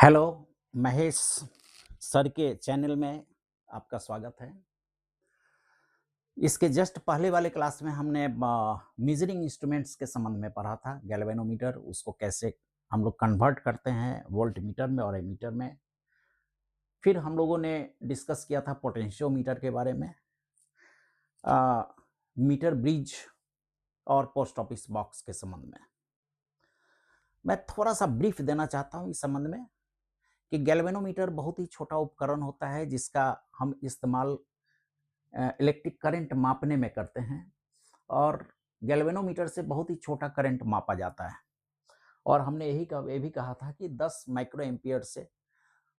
Hello, Mahesh sir के channel में आपका स्वागत है। इसके जस्ट पहले वाले क्लास में हमने मेजरिंग इंस्ट्रूमेंट्स के संबंध में पढ़ा था। गैल्वेनोमीटर, उसको कैसे हम लोग कन्वर्ट करते हैं वोल्टमीटर में और एमीटर में। फिर हम लोगों ने डिस्कस किया था पोटेंशियोमीटर के बारे में, मीटर ब्रिज और पोस्ट ऑफिस बॉक्स के संबंध में। मैं थोड़ा सा ब्रीफ देना चाहता हूँ इस संबंध में कि गैल्वेनोमीटर बहुत ही छोटा उपकरण होता है जिसका हम इस्तेमाल इलेक्ट्रिक करंट मापने में करते हैं, और गैल्वेनोमीटर से बहुत ही छोटा करंट मापा जाता है। और हमने ये भी कहा था कि 10 माइक्रो एम्पियर से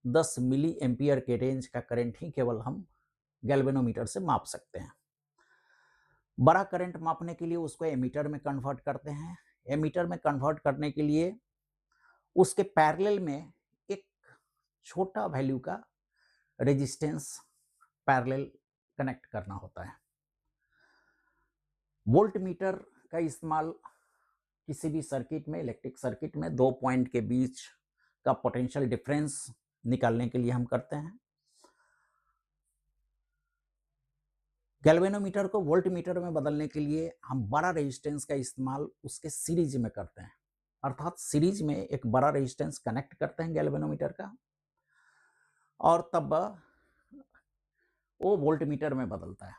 10 मिली एम्पियर के रेंज का करंट ही केवल हम गैल्वेनोमीटर से माप सकते हैं। बड़ा करंट मापने के लिए उसको एमीटर में कन्वर्ट करते हैं। एमीटर में कन्वर्ट करने के लिए उसके पैरेलल में एक छोटा वैल्यू का रेजिस्टेंस पैरेलल कनेक्ट करना होता है। वोल्ट मीटर का इस्तेमाल किसी भी सर्किट में, इलेक्ट्रिक सर्किट में 2 पॉइंट के बीच का पोटेंशियल डिफरेंस निकालने के लिए हम करते हैं। गैल्वेनोमीटर को वोल्ट मीटर में बदलने के लिए हम बड़ा रेजिस्टेंस का इस्तेमाल उसके सीरीज में करते हैं, अर्थात सीरीज में एक बड़ा रेजिस्टेंस कनेक्ट करते हैं गैल्वेनोमीटर का, और तब वो वोल्ट मीटर में बदलता है।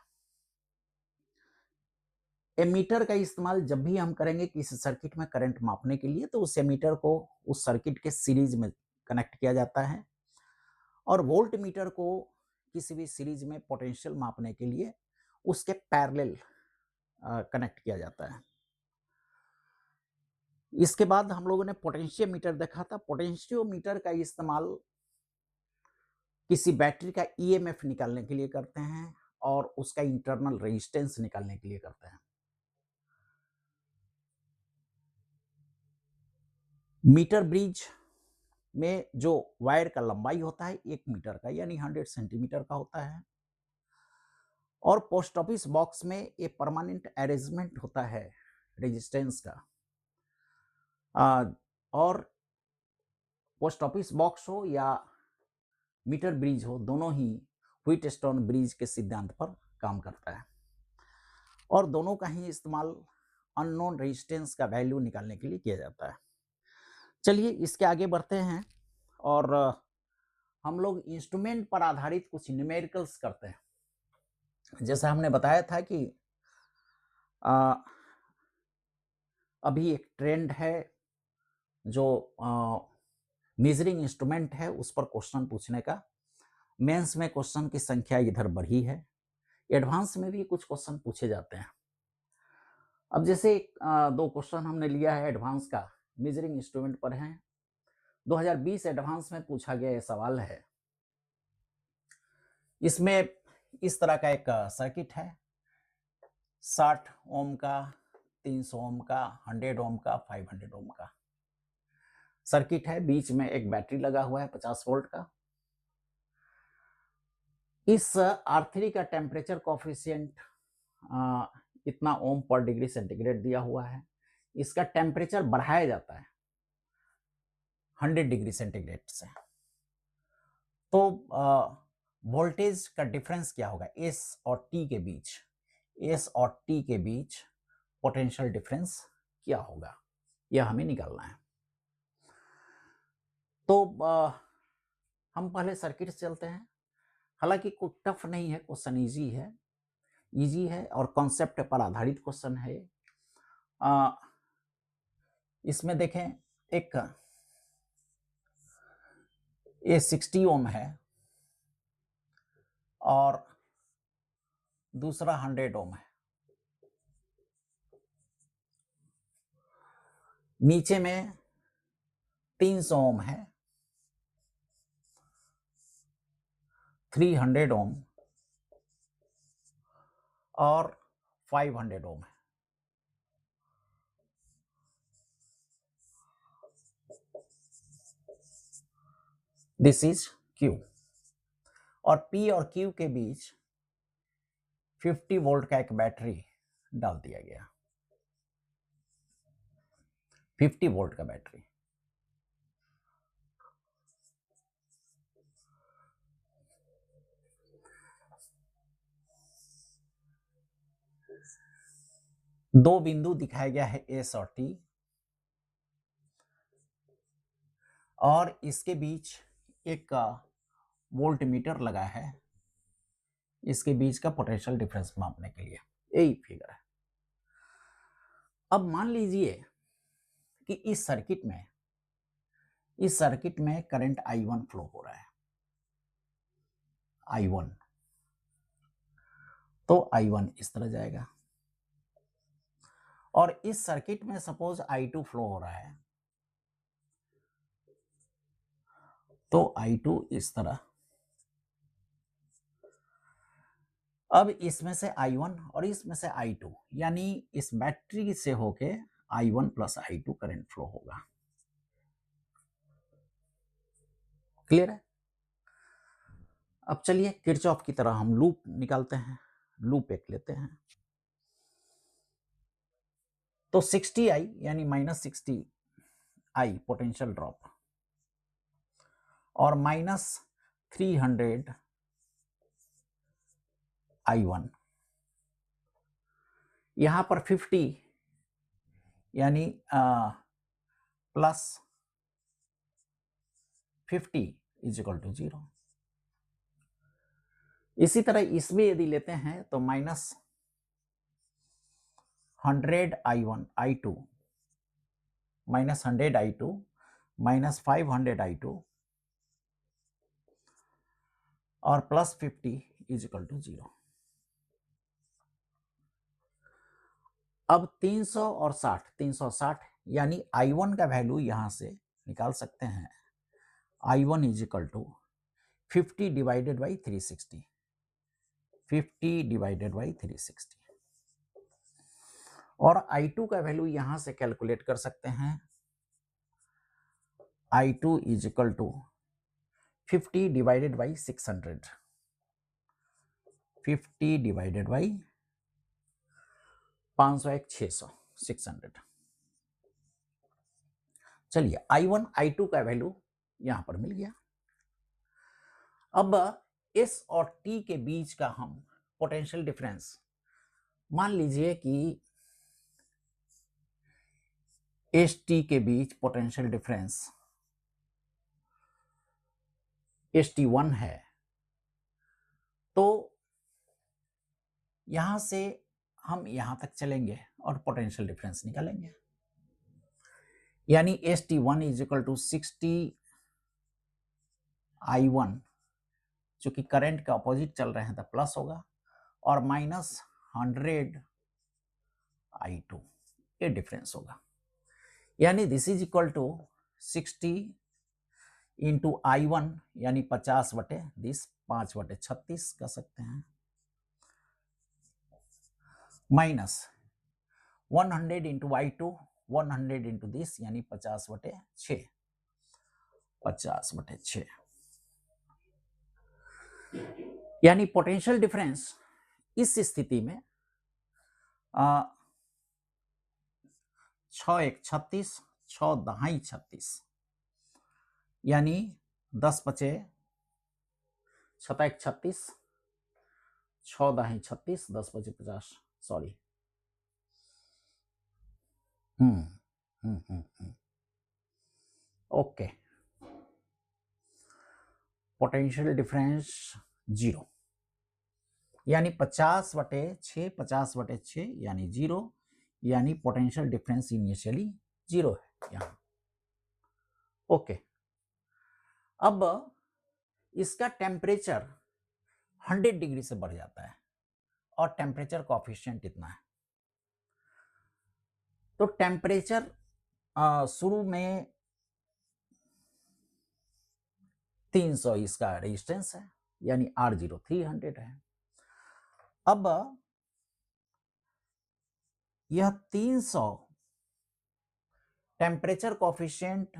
एमीटर का इस्तेमाल जब भी हम करेंगे किसी सर्किट में करंट मापने के लिए, तो उस एमीटर को उस सर्किट के सीरीज में कनेक्ट किया जाता है, और वोल्ट मीटर को किसी भी सीरीज में पोटेंशियल मापने के लिए उसके पैरेलल कनेक्ट किया जाता है। इसके बाद हम लोगों ने पोटेंशियोमीटर देखा था। पोटेंशियोमीटर का इस्तेमाल किसी बैटरी का ईएमएफ निकालने के लिए करते हैं और उसका इंटरनल रेजिस्टेंस निकालने के लिए करते हैं। मीटर ब्रिज में जो वायर का लंबाई होता है 1 मीटर का, यानी 100 सेंटीमीटर का होता है, और पोस्ट ऑफिस बॉक्स में ये परमानेंट अरेंजमेंट होता है रेजिस्टेंस का। और पोस्ट ऑफिस बॉक्स हो या मीटर ब्रिज हो, दोनों ही व्हीटस्टोन ब्रिज के सिद्धांत पर काम करता है, और दोनों का ही इस्तेमाल अननोन रेजिस्टेंस का वैल्यू निकालने के लिए किया जाता है। चलिए इसके आगे बढ़ते हैं, और हम लोग इंस्ट्रूमेंट पर आधारित कुछ न्यूमेरिकल्स करते हैं। जैसा हमने बताया था कि अभी एक ट्रेंड है जो मेजरिंग इंस्ट्रूमेंट है उस पर क्वेश्चन पूछने का। मेंस में क्वेश्चन की संख्या इधर बढ़ी है, एडवांस में भी कुछ क्वेश्चन पूछे जाते हैं। अब जैसे 2 क्वेश्चन हमने लिया है एडवांस का, मेजरिंग इंस्ट्रूमेंट पर है। 2020 एडवांस में पूछा गया ये सवाल है। इसमें इस तरह का एक सर्किट है, 60 ओम का, 300 ओम का, 100 ओम का, 500 ओम का सर्किट है। बीच में एक बैटरी लगा हुआ है 50 वोल्ट का। इस R3 का टेम्परेचर कोफिशिएंट इतना ओम पर डिग्री सेंटीग्रेड दिया हुआ है। इसका टेम्परेचर बढ़ाया जाता है 100 डिग्री सेंटीग्रेड से, तो वोल्टेज का डिफरेंस क्या होगा S और T के बीच, S और T के बीच पोटेंशियल डिफरेंस क्या होगा, यह हमें निकालना है। तो हम पहले सर्किट से चलते हैं। हालांकि कोई टफ नहीं है, क्वेश्चन इजी है और कॉन्सेप्ट पर आधारित क्वेश्चन है। इसमें देखें, एक ये 60 ओम है और दूसरा 100 ओम है। नीचे में 300 ओम है, 300 ओम और 500 ओम है। दिस इज Q, और P और Q के बीच 50 वोल्ट का एक बैटरी डाल दिया गया, 50 वोल्ट का बैटरी। दो बिंदु दिखाया गया है एस और टी, और इसके बीच एक वोल्ट मीटर लगा है, इसके बीच का पोटेंशियल डिफरेंस मापने के लिए। यही फिगर है। अब मान लीजिए कि इस सर्किट में करंट I1 फ्लो हो रहा है, I1, तो I1 इस तरह जाएगा, और इस सर्किट में सपोज I2 फ्लो हो रहा है, तो I2 इस तरह। अब इसमें से I1 और इसमें से I2, यानी इस बैटरी से होके I1 plus I2 current flow होगा। क्लियर है? अब चलिए किरचॉफ की तरह हम लूप निकालते हैं, लूप एक लेते हैं। तो 60I यानी -60I पोटेंशियल ड्रॉप, और -300I1, यहां पर 50 यानी +50 इज इक्वल टू 0। इसी तरह इसमें यदि लेते हैं तो -100I1 I2 -100I2 -500I2 और +50 इज इक्वल टू 0। अब 300 और 60, 360 यानी I1 का वैल्यू यहां से निकाल सकते हैं। I1 is equal to 50 divided by 360, 50 divided by 360, और I2 का वैल्यू यहां से कैलकुलेट कर सकते हैं। I2 is equal to 50 divided by 600, 50 divided by 501 600, 600। चलिए I1 I2 का वैल्यू यहां पर मिल गया। अब S और T के बीच का हम पोटेंशियल डिफरेंस, मान लीजिए कि एस टी के बीच पोटेंशियल डिफरेंस ST1 है, तो यहां से हम यहां तक चलेंगे और पोटेंशियल डिफरेंस निकालेंगे, यानी ST1 is equal to 60I1, जो कि करंट का अपोजिट चल रहे हैं तो प्लस होगा, और -100I2, ये डिफरेंस होगा। यानी this is equal to 60 into I1 यानी 50/10, 5/36 कर सकते हैं, minus 100 into I2, 100 into this यानी 50/6, 50/6। यानी पोटेंशियल डिफरेंस इस स्थिति में 6×1 = 36, 6×2 = 36, यानी 10×5 = 36, 6×2 = 36, 10×5 = 50, सॉरी, ओके। पोटेंशियल डिफरेंस 0, यानी 50/6, 50/6 यानी 0, यानी पोटेंशियल डिफरेंस इनिशियली 0 है यहाँ। ओके। अब इसका टेम्परेचर 100 डिग्री से बढ़ जाता है, और टेम्परेचर कोएफिशिएंट इतना है। तो टेम्परेचर शुरू में 300 इसका रेजिस्टेंस है, यानी R0 300 है। अब यह 300 temperature coefficient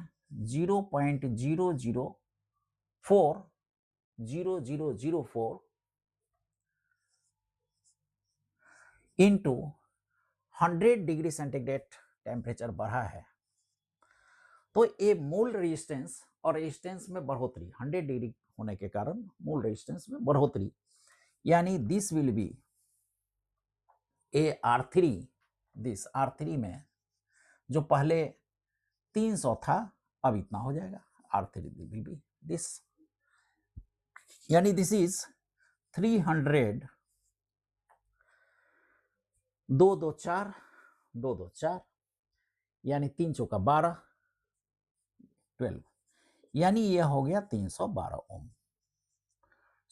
0.0004 into 100 degree centigrade temperature बढ़ा है, तो ये मूल रेजिस्टेंस और रेजिस्टेंस में बढ़ोतरी 100 डिग्री होने के कारण मूल रेजिस्टेंस में बढ़ोतरी, यानी this will be AR3 this R3 में जो पहले 300 था अब इतना हो जाएगा, R3 विल बी दिस, यानी दिस इज 300, 2 2 4, 2 2 4, यानी 3 चौका 12, 12, यानी यह हो गया 312 ओम।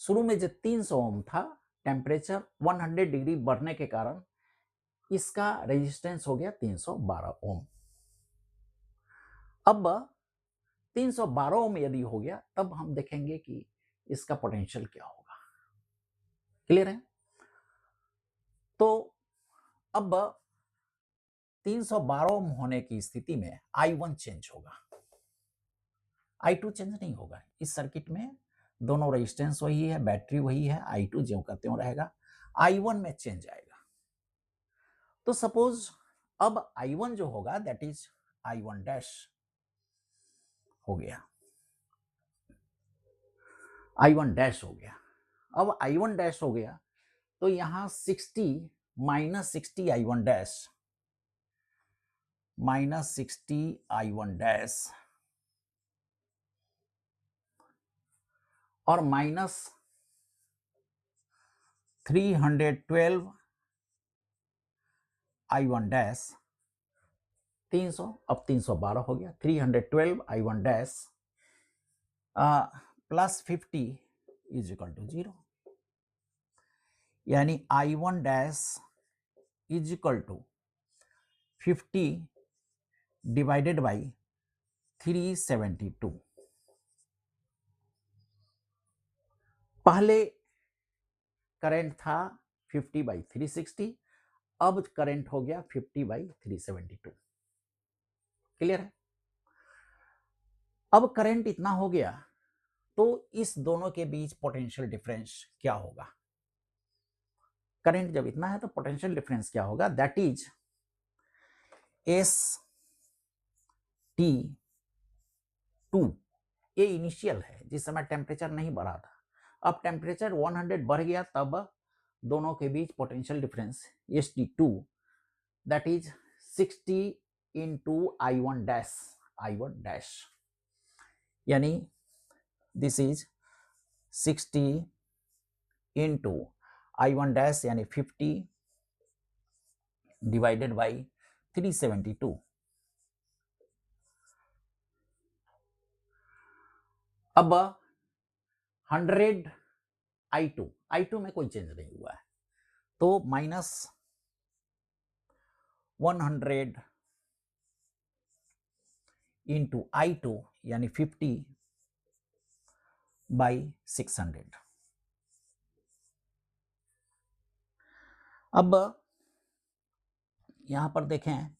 शुरू में जो 300 ओम था, टेम्परेचर 100 डिग्री बढ़ने के कारण इसका रेजिस्टेंस हो गया 312 ओम। अब 312 ओम यदि हो गया तब हम देखेंगे कि इसका पोटेंशियल क्या होगा। क्लियर है? तो अब 312 ओम होने की स्थिति में I1 चेंज होगा, I2 चेंज नहीं होगा। इस सर्किट में दोनों रेजिस्टेंस वही है, बैटरी वही है, I2 ज्यों का त्यों रहेगा, I1 में चेंज आएगा। तो सपोज अब I1 जो होगा दैट इज I1 डैश हो गया, I1 डैश हो गया। अब I1 डैश हो गया तो यहां 60 minus 60 I1 dash, minus 60 I1 dash और माइनस 312 I1 डैश, 300, अब 312 हो गया, 312 I1 dash plus 50 is equal to 0, यानी I1 dash is equal to 50 divided by 372। पहले करंट था 50 बाई 360, अब करंट हो गया 50 बाई 372। क्लियर है? अब करंट इतना हो गया तो इस दोनों के बीच पोटेंशियल डिफरेंस क्या होगा? करंट जब इतना है तो पोटेंशियल डिफरेंस क्या होगा? That is S T 2। ये इनिशियल है, जिस समय टेम्परेचर नहीं बढ़ा था। अब टेम्परेचर 100 बढ़ गया तब दोनों के बीच potential difference ST2 that is 60 into I1 dash, I1 dash, यानी this is 60 into I1 dash यानी 50 डिवाइडेड बाई 372। अब 100 I2 में कोई चेंज नहीं हुआ है तो माइनस 100 इंटू I2 यानी 50 बाई 600। अब यहां पर देखें,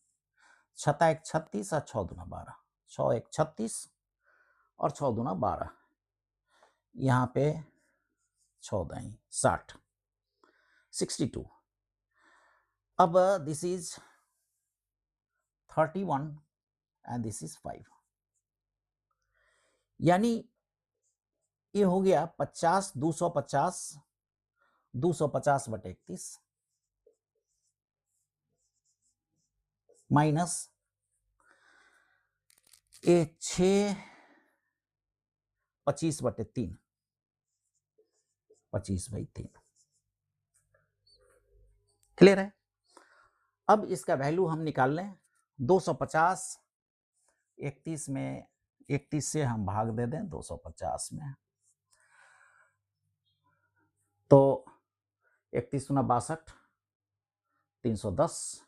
6 एक 36 और 6 दूना 12, 6 एक 36 और 6 दूना 12, यहाँ पे 6 दाई 60, 62। अब this is 31 and this is 5, यानी ये हो गया 50, 250, 250 बटे 31 माइनस ये 6 25 बटे 3, 25 बाई 3। क्लियर है? अब इसका वैल्यू हम निकाल लें, 250 31 में, 31 से हम भाग दे दें 250 में, तो 31 गुना 62, 310,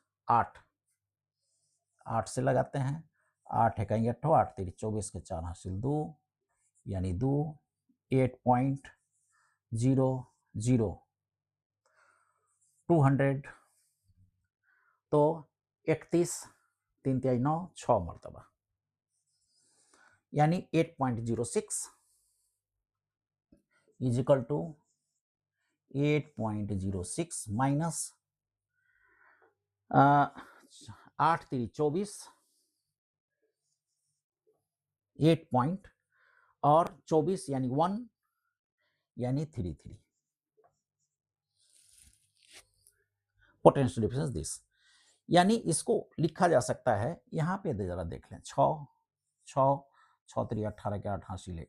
8 से लगाते हैं, 8 इकाई 8, 8 3 24 के 4 हासिल 2, यानी 2, 8.00 200, तो 31 3 3 9 6 मरतबा, यानी 8.06 is equal to 8.06 minus 8 3 24, 8 point और 24 यानी 1, यानी 33। पोटेंशियल डिफरेंस दिस, यानी इसको लिखा जा सकता है, यहां पे जरा देख लें, 6 6 6 3 18 के 88 लेख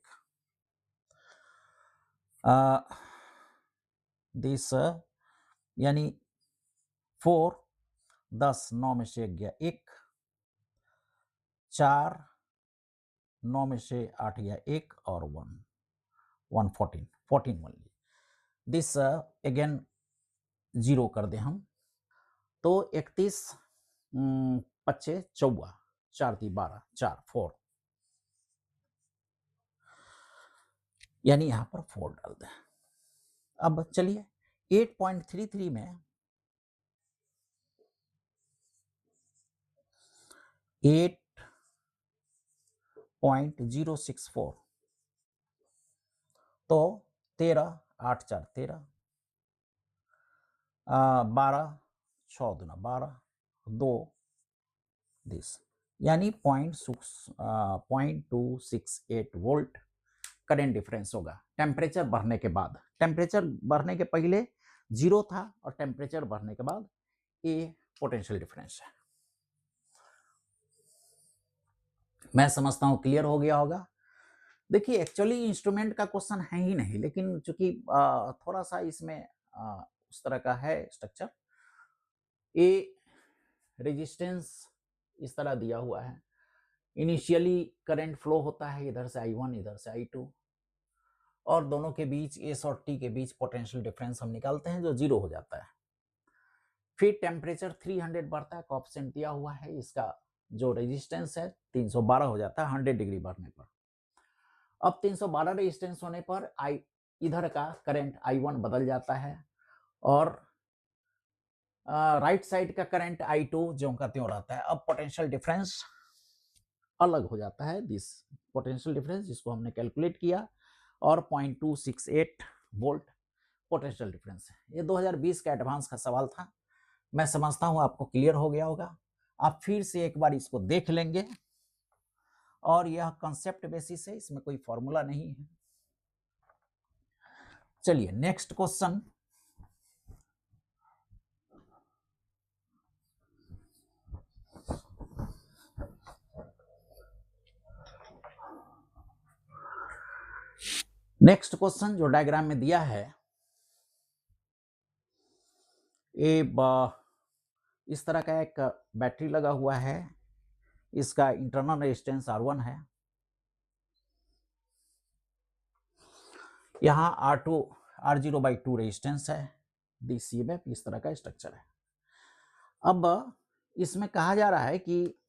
दिस यानी 4 10 9 में से गया 1 4 9 में से 8 गया 1 और 1 1 14 14 ओनली दिस अगेन 0 कर दें हम तो 31 25 14 4 3 12 4 4 यानी यहां पर 4 डाल दें। अब चलिए 8.33 में 8.064 तो 13 8 4 13 12 6 दूना 12 2 दिस यानी 0.268 वोल्ट करंट डिफरेंस होगा टेम्परेचर बढ़ने के बाद। टेम्परेचर बढ़ने के पहले 0 था और टेम्परेचर बढ़ने के बाद ये पोटेंशियल डिफरेंस है। मैं समझता हूं क्लियर हो गया होगा। देखिए एक्चुअली इंस्ट्रूमेंट का क्वेश्चन है ही नहीं, लेकिन चूंकि थोड़ा सा इसमें उस तरह का है स्ट्रक्चर, ये रेजिस्टेंस इस तरह दिया हुआ है, इनिशियली करंट फ्लो होता है इधर से I1 इधर से I2 और दोनों के बीच S और T के बीच पोटेंशियल डिफरेंस हम निकालते हैं जो 0 हो जाता है। फिर टेम्परेचर 300 बढ़ता है, कोएफिशिएंट दिया हुआ है, इसका जो रेजिस्टेंस है 312 हो जाता है 100 डिग्री बढ़ने पर। अब 312 रेजिस्टेंस होने पर इधर का करंट I1 बदल जाता है और राइट साइड का करंट I2 जो का त्यों रहता है। अब पोटेंशियल डिफरेंस अलग हो जाता है, दिस पोटेंशियल डिफरेंस जिसको हमने कैलकुलेट किया और 0.268 वोल्ट पोटेंशियल डिफरेंस है। ये 2020 का एडवांस का सवाल था, मैं समझता हूं आपको क्लियर हो गया होगा। आप फिर से एक बार इसको देख लेंगे और यह कंसेप्ट बेसिस है, इसमें कोई फॉर्मूला नहीं है। चलिए नेक्स्ट क्वेश्चन, नेक्स्ट क्वेश्चन जो डायग्राम में दिया है ये इस तरह का एक बैटरी लगा हुआ है, इसका इंटरनल रेजिस्टेंस R1 है, यहाँ R2 R0/2 रेजिस्टेंस है, दिस EMF इस तरह का स्ट्रक्चर है। अब इसमें कहा जा रहा है कि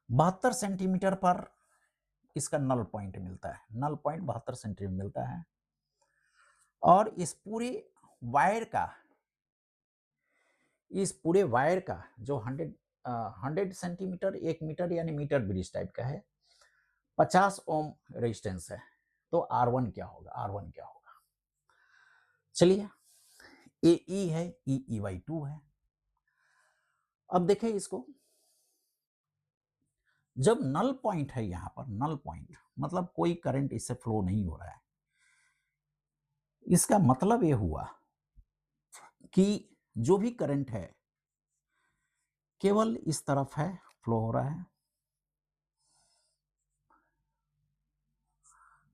72 सेंटीमीटर पर इसका नल पॉइंट मिलता है, नल पॉइंट 72 सेंटीमीटर मिलता है और इस पूरे वायर का जो 100 सेंटीमीटर 1 मीटर यानी मीटर ब्रिज टाइप का है, 50 ओम रेजिस्टेंस है। तो R1 क्या होगा, चलिए ए ई है, E/2 है। अब देखें इसको, जब नल पॉइंट है, यहां पर नल पॉइंट मतलब कोई करंट इससे फ्लो नहीं हो रहा है, इसका मतलब यह हुआ कि जो भी करंट है केवल इस तरफ है फ्लो हो रहा है,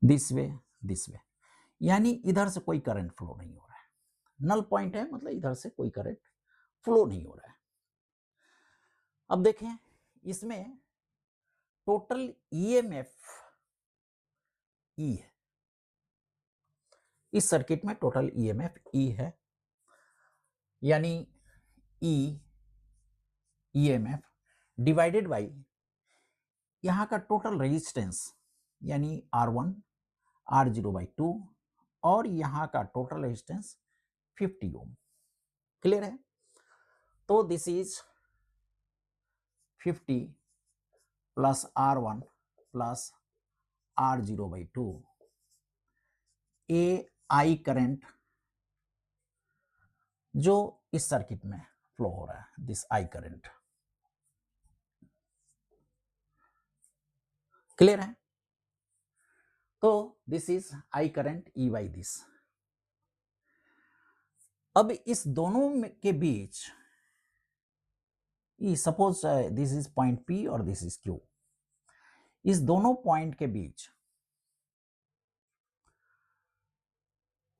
दिस वे, यानी इधर से कोई करंट फ्लो नहीं हो रहा है। नल पॉइंट है मतलब इधर से कोई करंट फ्लो नहीं हो रहा है। अब देखें इसमें टोटल EMF E है, इस सर्किट में टोटल EMF E है, यानी EMF डिवाइडेड बाई यहां का टोटल रेजिस्टेंस यानी R1 R0/2 और यहां का टोटल रेजिस्टेंस 50 ओम। क्लियर है? तो this is 50 plus R1 plus R0/2 AI current जो इस सर्किट में फ्लो हो रहा है, दिस I करंट। क्लियर है? तो this is I current E by this. अब इस दोनों के बीच suppose this is point P और दिस इज Q। इस दोनों पॉइंट के बीच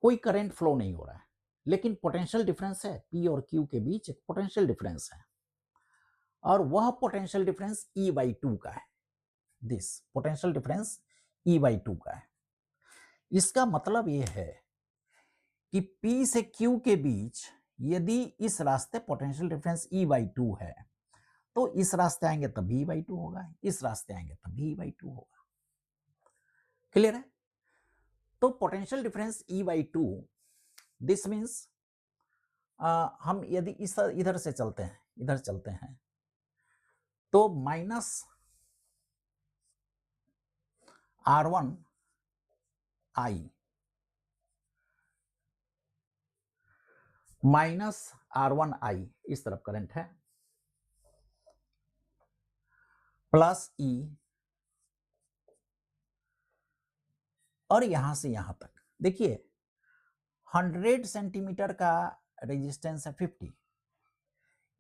कोई करंट फ्लो नहीं हो रहा है, लेकिन पोटेंशियल डिफरेंस है। P और Q के बीच एक पोटेंशियल डिफरेंस है, और वह पोटेंशियल डिफरेंस E/2 का है। दिस पोटेंशियल डिफरेंस E/2 का है। इसका मतलब यह है कि P से Q के बीच यदि इस रास्ते पोटेंशियल डिफरेंस E/2 है, तो इस रास्ते आएंगे तब भी E/2 होगा, इस रास्ते आएंगे तब भी E/2 होगा। क्लियर है? तो potential difference E/2, this means हम यदि इधर से चलते हैं, इधर चलते हैं, तो minus R1 I minus R1I इस तरफ करंट है, प्लस E, और यहां से यहां तक देखिए 100 सेंटीमीटर का रेजिस्टेंस है 50,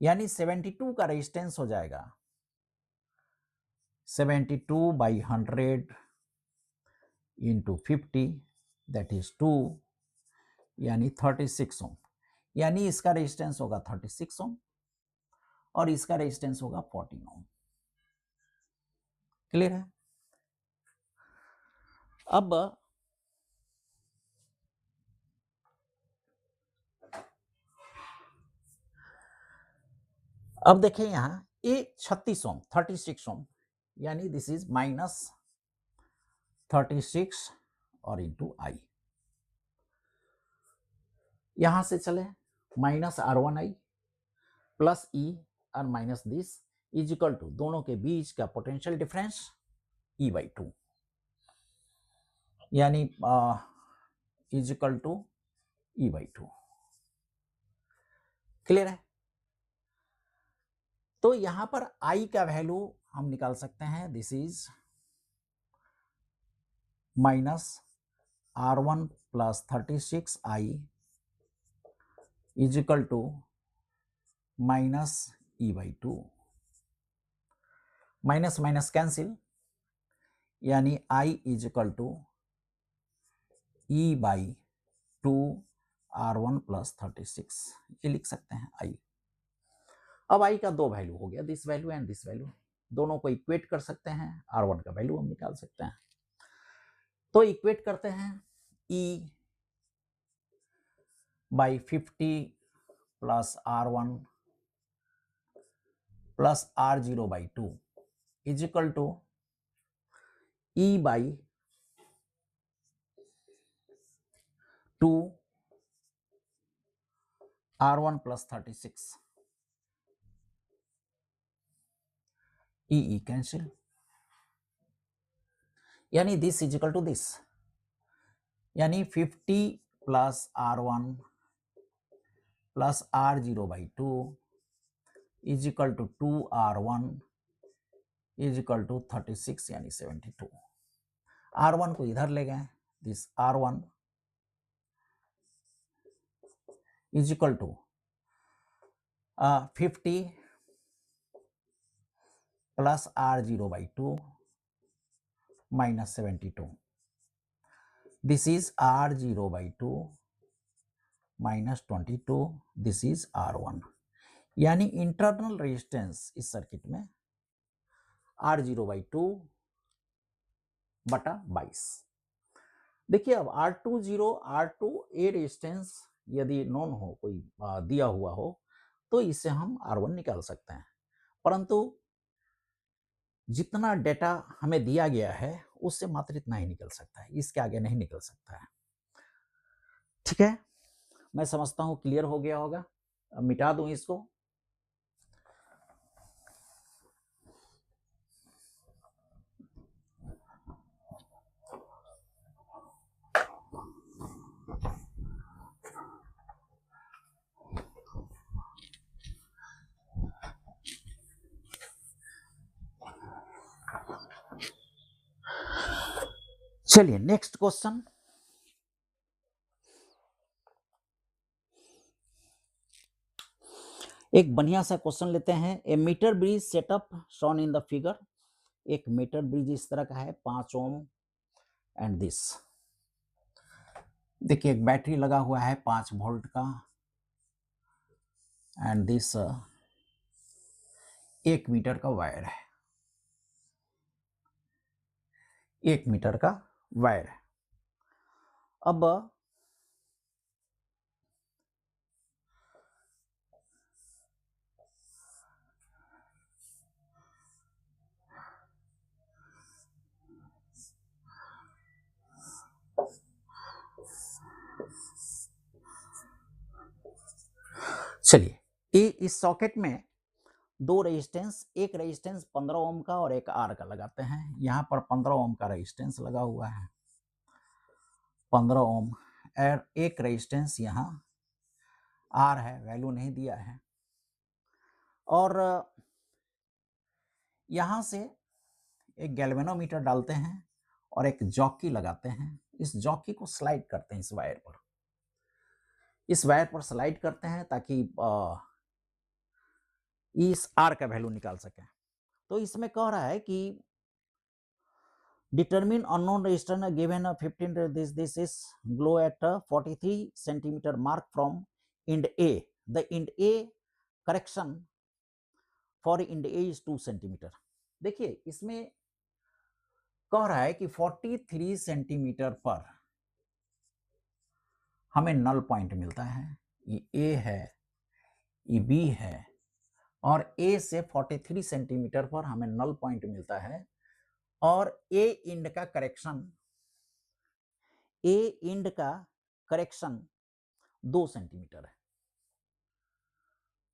यानी 72 का रेजिस्टेंस हो जाएगा 72/100 इंटू 50, दैट इज 2, यानी 36 ओम। यानी इसका रेजिस्टेंस होगा 36 ओम और इसका रेजिस्टेंस होगा 14 ओम। क्लियर है? अब देखें यहां ये 36 ओम 36 ओम, यानी दिस इज माइनस 36 और इंटू I। यहां से चले माइनस R1I प्लस E और minus this is equal to दोनों के बीच का पोटेंशियल डिफरेंस E/2, यानी is equal to E/2। Clear है? तो यहां पर I का वैल्यू हम निकाल सकते हैं, this is minus R1 plus 36I is equal to minus E/2। Minus minus cancel, यानी I is equal to E/2 R1 plus 36, ये लिख सकते हैं I। अब I का दो वैल्यू हो गया, this value and this value, दोनों को इक्वेट कर सकते हैं, R1 का वैल्यू हम निकाल सकते हैं। तो इक्वेट करते हैं E/50 plus R1 plus R0/2 is equal to E/2 R1 plus 36, E cancel, यानी this is equal to this, यानी 50 plus R1 plus R0/2 is equal to 2R1 is equal to 36, यानी 72। R1 को इधर ले गए, this R1 is equal to 50 plus R0/2 minus 72, this is R0/2 minus 22, this is R1, यानी internal resistance इस circuit में R0/2 बटा 22। देखिए अब R20 ए रेजिस्टेंस यदि नॉन हो, कोई दिया हुआ हो, तो इसे हम R1 निकाल सकते हैं, परंतु जितना डेटा हमें दिया गया है उससे मात्र इतना ही निकल सकता है, इसके आगे नहीं निकल सकता है। ठीक है, मैं समझता हूं क्लियर हो गया होगा। अब मिटा दूं इसको। चलिए नेक्स्ट क्वेश्चन। एक बढ़िया सा क्वेश्चन लेते हैं। A metre bridge setup shown in the figure. एक मीटर ब्रिज इस तरह का है 5 ओम एंड दिस। देखिए एक बैटरी लगा हुआ है 5 वोल्ट का एंड दिस 1 मीटर का वायर है। 1 मीटर का वायर है। अब चलिए इस सॉकेट में 2 रेजिस्टेंस, एक रेजिस्टेंस 15 ओम का और एक आर का लगाते हैं। यहाँ पर 15 ओम का रेजिस्टेंस लगा हुआ है, 15 ओम, और एक रेजिस्टेंस यहाँ आर है, वैल्यू नहीं दिया है। और यहाँ से एक गैल्वेनोमीटर डालते हैं और एक जॉकी लगाते हैं। इस जॉकी को स्लाइड करते हैं इस वायर पर स्लाइड करते हैं ताकि इस आर का वैल्यू निकाल सकें। तो इसमें कह रहा है कि determine unknown resistor given a 15 this is glow at a 43 centimeter mark from end A. The end A correction for end A is 2 centimeter. देखिए इसमें कह रहा है कि 43 सेंटीमीटर पर हमें नल पॉइंट मिलता है। ये A है, ये B है, और A से 43 सेंटीमीटर पर हमें नल पॉइंट मिलता है। और A इंड का करेक्शन 2 सेंटीमीटर है,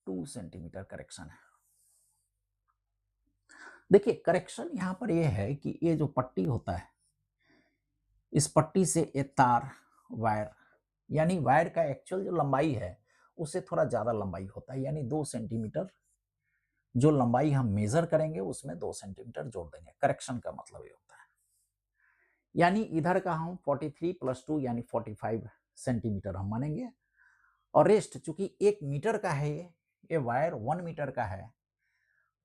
2 सेंटीमीटर करेक्शन है। देखिए करेक्शन यहाँ पर यह है कि ये जो पट्टी होता है, इस पट्टी से ये तार वायर, यानी वायर का एक्चुअल जो लंबाई है उससे थोड़ा ज्यादा लंबाई होता है, यानी 2 सेंटीमीटर जो लंबाई हम मेजर करेंगे उसमें 2 सेंटीमीटर जोड़ देंगे। करेक्शन का मतलब ये होता है, यानी इधर का हम 43 + 2 यानी 45 सेंटीमीटर हम मानेंगे। और रेस्ट चूंकि 1 मीटर का है, ये वायर 1 मीटर का है,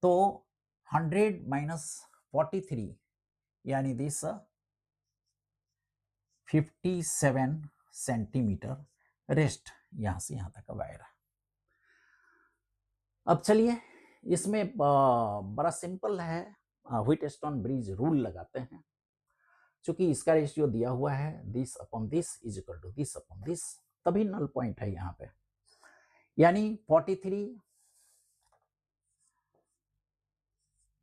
तो 100 - 43 यानी दिस 57 सेंटीमीटर रेस्ट यहां से यहां तक का वायर है। अब चलिए इसमें बड़ा सिंपल है, व्हीटस्टोन ब्रिज रूल लगाते हैं। चूंकि इसका रेशियो दिया हुआ है this upon this is equal to this upon this, तभी नल पॉइंट है यहाँ पे। यानी 43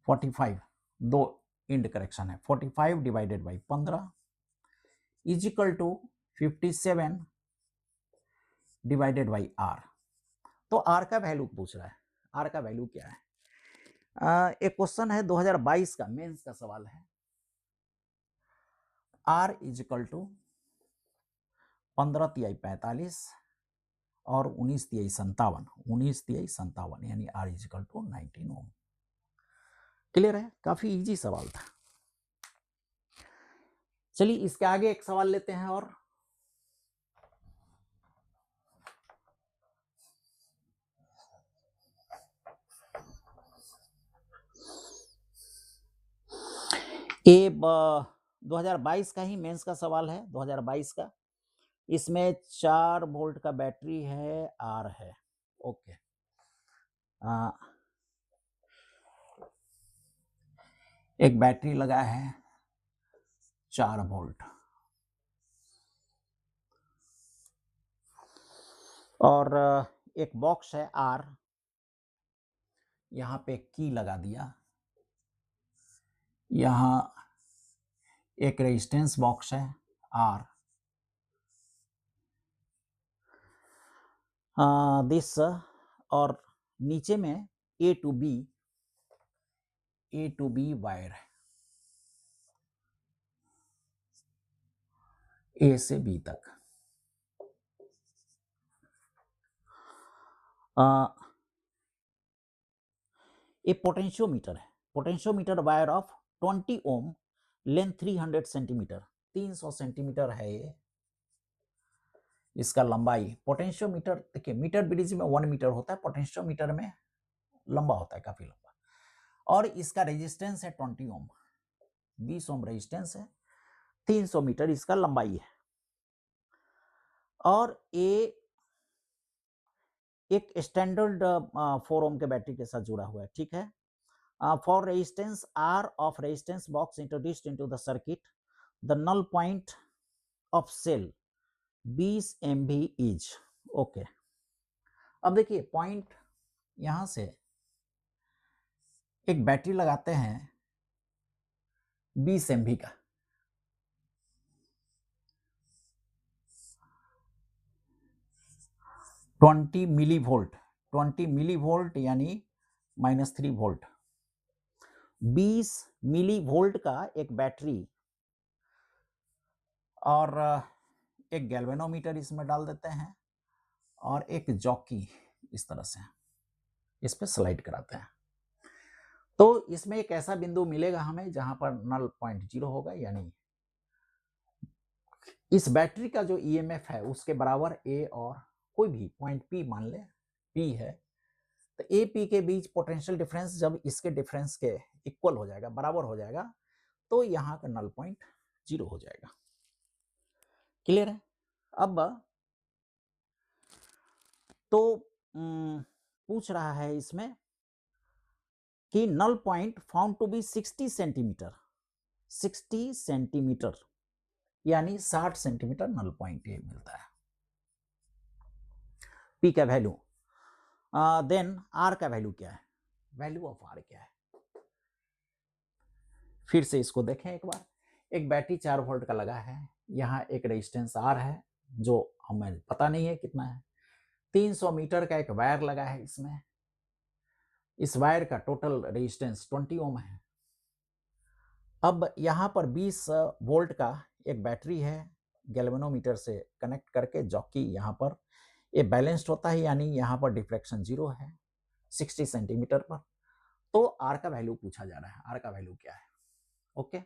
45 दो इंड करेक्शन है, 45 divided by 15 is equal to 57 divided by R. तो आर का वैल्यू पूछ रहा है, आर का वैल्यू क्या है। एक क्वेश्चन है 2022 का, मेंस का सवाल है। आर इज इक्वल टू 15 तिहाई 45 और 19 तिहाई 57, 19 तिहाई 57 यानी R is equal to 19 ohm. Clear है, काफी इजी सवाल था। चलिए इसके आगे एक सवाल लेते हैं और ये 2022 का ही मेंस का सवाल है, 2022 का। इसमें 4 वोल्ट का बैटरी है, आर है, ओके। एक बैटरी लगा है 4 वोल्ट और एक बॉक्स है आर, यहाँ पे की लगा दिया, यहाँ एक रेजिस्टेंस बॉक्स है आर, दिस, और नीचे में ए टू बी वायर है, ए से बी तक। ये पोटेंशियोमीटर है, potentiometer wire of 20 ohm, length 300 centimetre, 300 centimetre है ये। इसका लंबाई पोटेंशियोमीटर, देखिए मीटर ब्रिज में 1 मीटर होता है, पोटेंशियोमीटर में लंबा होता है, काफी लंबा। और इसका रेजिस्टेंस है 20 ओम, 20 ओम रेजिस्टेंस है, 300 मीटर इसका लंबाई है। और ये एक स्टैंडर्ड 4 ओम के बैटरी के साथ जुड़ा हुआ है, ठीक है। For resistance R of resistance box introduced into the circuit, the null point of cell 20 MV is okay. अब देखिए पॉइंट, यहां से एक बैटरी लगाते हैं 20 MV का, ट्वेंटी मिली वोल्ट यानी -3 वोल्ट, 20 मिली वोल्ट का एक बैटरी और एक गैल्वेनोमीटर इसमें डाल देते हैं और एक जॉकी इस तरह से इस पे स्लाइड कराते हैं। तो इसमें एक ऐसा बिंदु मिलेगा हमें जहां पर नल पॉइंट 0 होगा, यानी इस बैटरी का जो ईएमएफ है उसके बराबर ए और कोई भी पॉइंट पी मान ले, पी है, तो ए पी के बीच पोटेंशियल डिफरेंस जब इसके डिफरेंस के इक्वल हो जाएगा, बराबर हो जाएगा, तो यहाँ का नल पॉइंट 0 हो जाएगा। क्लियर है? अब तो पूछ रहा है इसमें कि null point found to be 60 centimetre, 60 centimetre यानी 60 सेंटीमीटर नल पॉइंट ये मिलता है। पी का वैल्यू, देन आर का वैल्यू क्या है, वैल्यू ऑफ आर क्या है। फिर से इसको देखें एक बार, एक बैटरी 4 वोल्ट का लगा है, यहाँ एक रेजिस्टेंस आर है जो हमें पता नहीं है कितना है, 300 मीटर का एक वायर लगा है इसमें, इस वायर का टोटल रेजिस्टेंस 20 ओम है। अब यहाँ पर 20 वोल्ट का एक बैटरी है, गैल्वेनोमीटर से कनेक्ट करके जॉकी यहाँ पर ये बैलेंस्ड होता है, यानी यहाँ पर डिफ्लेक्शन 0 है 60 सेंटीमीटर पर। तो आर का वैल्यू पूछा जा रहा है, आर का वैल्यू क्या है। ओके,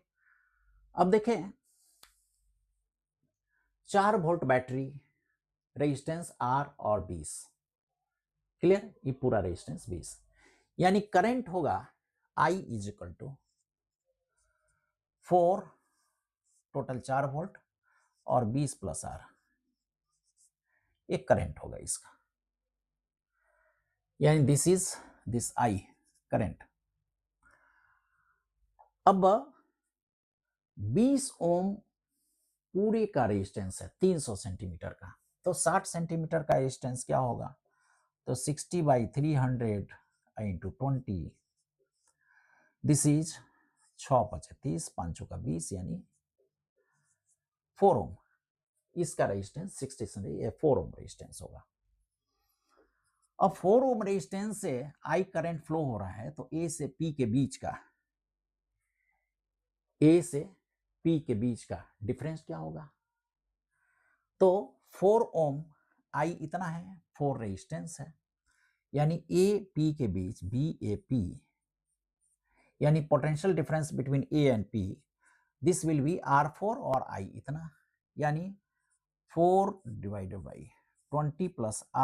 अब देखें 4 वोल्ट बैटरी, रेजिस्टेंस आर और 20, क्लियर, ये पूरा रेजिस्टेंस 20, यानी करंट होगा I is equal to 4 total 4 volt और 20 प्लस आर, एक करंट होगा इसका, यानी दिस I करंट। अब 20 ओम पूरे का रेजिस्टेंस है 300 सेंटीमीटर का, तो 60 सेंटीमीटर का रेजिस्टेंस क्या होगा, तो 60/300 इंटू 20, दिस इज 6×5 = 30, 5 का 20 यानी 4 ओम। इसका रेजिस्टेंस 60 सेंटीमीटर 4 ओम रेजिस्टेंस होगा। अब 4 ओम रेजिस्टेंस से आई करंट फ्लो हो रहा है, तो ए से पी के बीच का, ए से पी के बीच का डिफरेंस क्या होगा, तो 4 ओम आई इतना है, 4 रेजिस्टेंस है, यानी ए पी के बीच बी ए पी, यानी potential difference between A and P, this will be R4 और आई इतना, यानी 4/20 + R